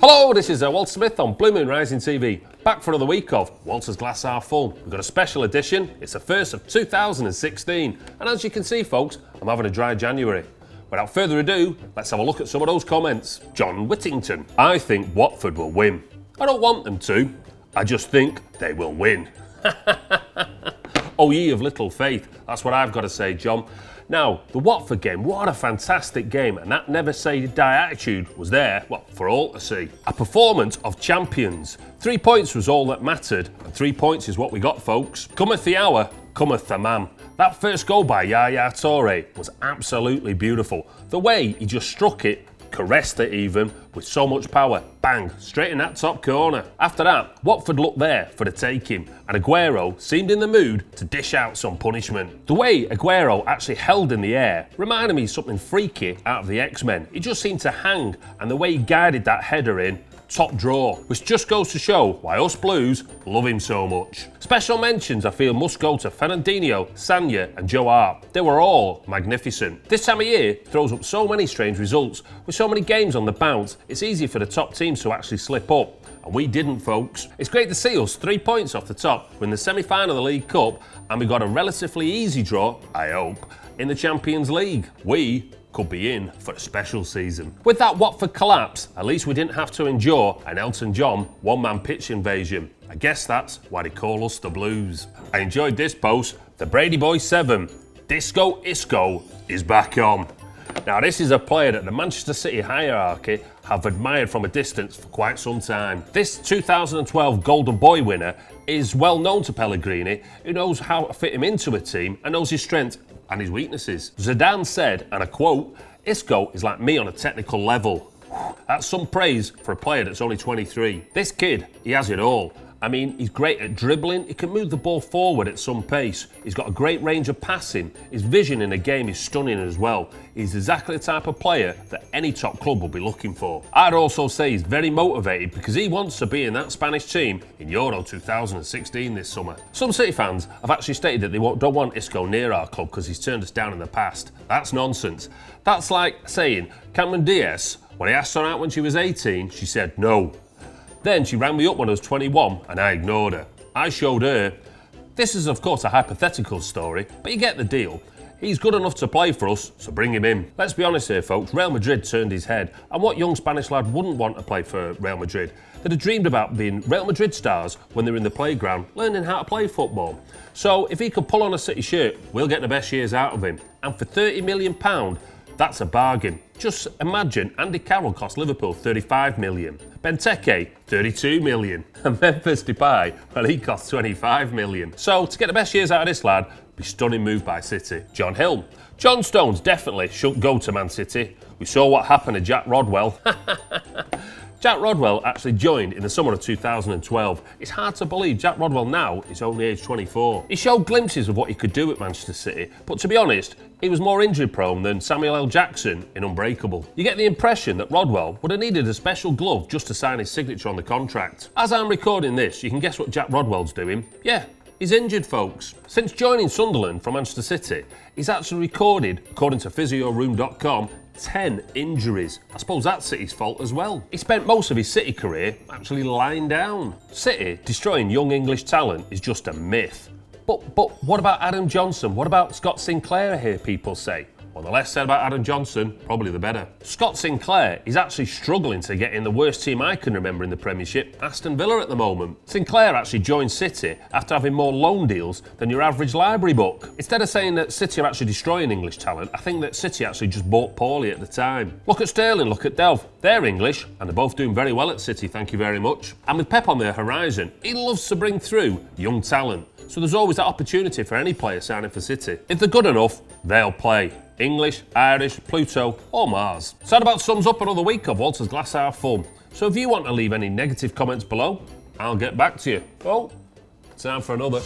Hello, this is Walter Smith on BlueMoonRisingTV, back for another week of Walter's Glass Half Full. We've got a special edition, it's the first of 2016, and as you can see folks, I'm having a dry January. Without further ado, let's have a look at some of those comments. John Whittington: I think Watford will win. I don't want them to, I just think they will win. Oh, ye of little faith, that's what I've got to say, John. Now, the Watford game, what a fantastic game, and that never say die attitude was there, well, for all to see. A performance of champions. 3 points was all that mattered, and 3 points is what we got, folks. Cometh the hour, cometh the man. That first goal by Yaya Toure was absolutely beautiful. The way he just struck it, caressed it even, with so much power, bang, straight in that top corner. After that, Watford looked there for the taking, and Aguero seemed in the mood to dish out some punishment. The way Aguero actually held in the air reminded me of something freaky out of the X-Men. He just seemed to hang, and the way he guided that header in, top draw, which just goes to show why us Blues love him so much. Special mentions I feel must go to Fernandinho, Sanya and Joe Hart. They were all magnificent. This time of year throws up so many strange results. With so many games on the bounce, it's easy for the top teams to actually slip up. And we didn't, folks. It's great to see us 3 points off the top. We're in the semi-final of the League Cup and we got a relatively easy draw, I hope, in the Champions League. We could be in for a special season. With that Watford collapse, at least we didn't have to endure an Elton John one-man pitch invasion. I guess that's why they call us the Blues. I enjoyed this post. The Brady Boy 7, Disco Isco, is back on. Now this is a player that the Manchester City hierarchy have admired from a distance for quite some time. This 2012 Golden Boy winner is well known to Pellegrini, who knows how to fit him into a team and knows his strengths and his weaknesses. Zidane said, and I quote, "Isco is like me on a technical level." That's some praise for a player that's only 23. This kid, he has it all. I mean, he's great at dribbling, he can move the ball forward at some pace, he's got a great range of passing, his vision in the game is stunning as well. He's exactly the type of player that any top club will be looking for. I'd also say he's very motivated because he wants to be in that Spanish team in Euro 2016 this summer. Some City fans have actually stated that they don't want Isco near our club because he's turned us down in the past. That's nonsense. That's like saying Cameron Diaz, when I asked her out when she was 18, she said no. Then she rang me up when I was 21 and I ignored her. I showed her. This is of course a hypothetical story, but you get the deal. He's good enough to play for us, so bring him in. Let's be honest here folks, Real Madrid turned his head, and what young Spanish lad wouldn't want to play for Real Madrid? They'd have dreamed about being Real Madrid stars when they're in the playground, learning how to play football. So if he could pull on a City shirt, we'll get the best years out of him. And for £30 million, that's a bargain. Just imagine Andy Carroll cost Liverpool 35 million, Benteke 32 million, and Memphis Depay, well, he cost 25 million. So to get the best years out of this lad, be stunning move by City. John Hill. John Stones definitely shouldn't go to Man City. We saw what happened to Jack Rodwell. Jack Rodwell actually joined in the summer of 2012. It's hard to believe Jack Rodwell now is only age 24. He showed glimpses of what he could do at Manchester City, but to be honest, he was more injury prone than Samuel L. Jackson in Unbreakable. You get the impression that Rodwell would have needed a special glove just to sign his signature on the contract. As I'm recording this, you can guess what Jack Rodwell's doing. Yeah, he's injured, folks. Since joining Sunderland from Manchester City, he's actually recorded, according to PhysioRoom.com, 10 injuries. I suppose that's City's fault as well. He spent most of his City career actually lying down. City destroying young English talent is just a myth. But what about Adam Johnson? What about Scott Sinclair, I hear people say? Well, the less said about Adam Johnson, probably the better. Scott Sinclair is actually struggling to get in the worst team I can remember in the Premiership, Aston Villa at the moment. Sinclair actually joined City after having more loan deals than your average library book. Instead of saying that City are actually destroying English talent, I think that City actually just bought poorly at the time. Look at Sterling, look at Delph. They're English, and they're both doing very well at City, thank you very much. And with Pep on their horizon, he loves to bring through young talent. So there's always that opportunity for any player signing for City. If they're good enough, they'll play. English, Irish, Pluto, or Mars. So that about sums up another week of Walter's Glass Half Full. So if you want to leave any negative comments below, I'll get back to you. Oh, time for another.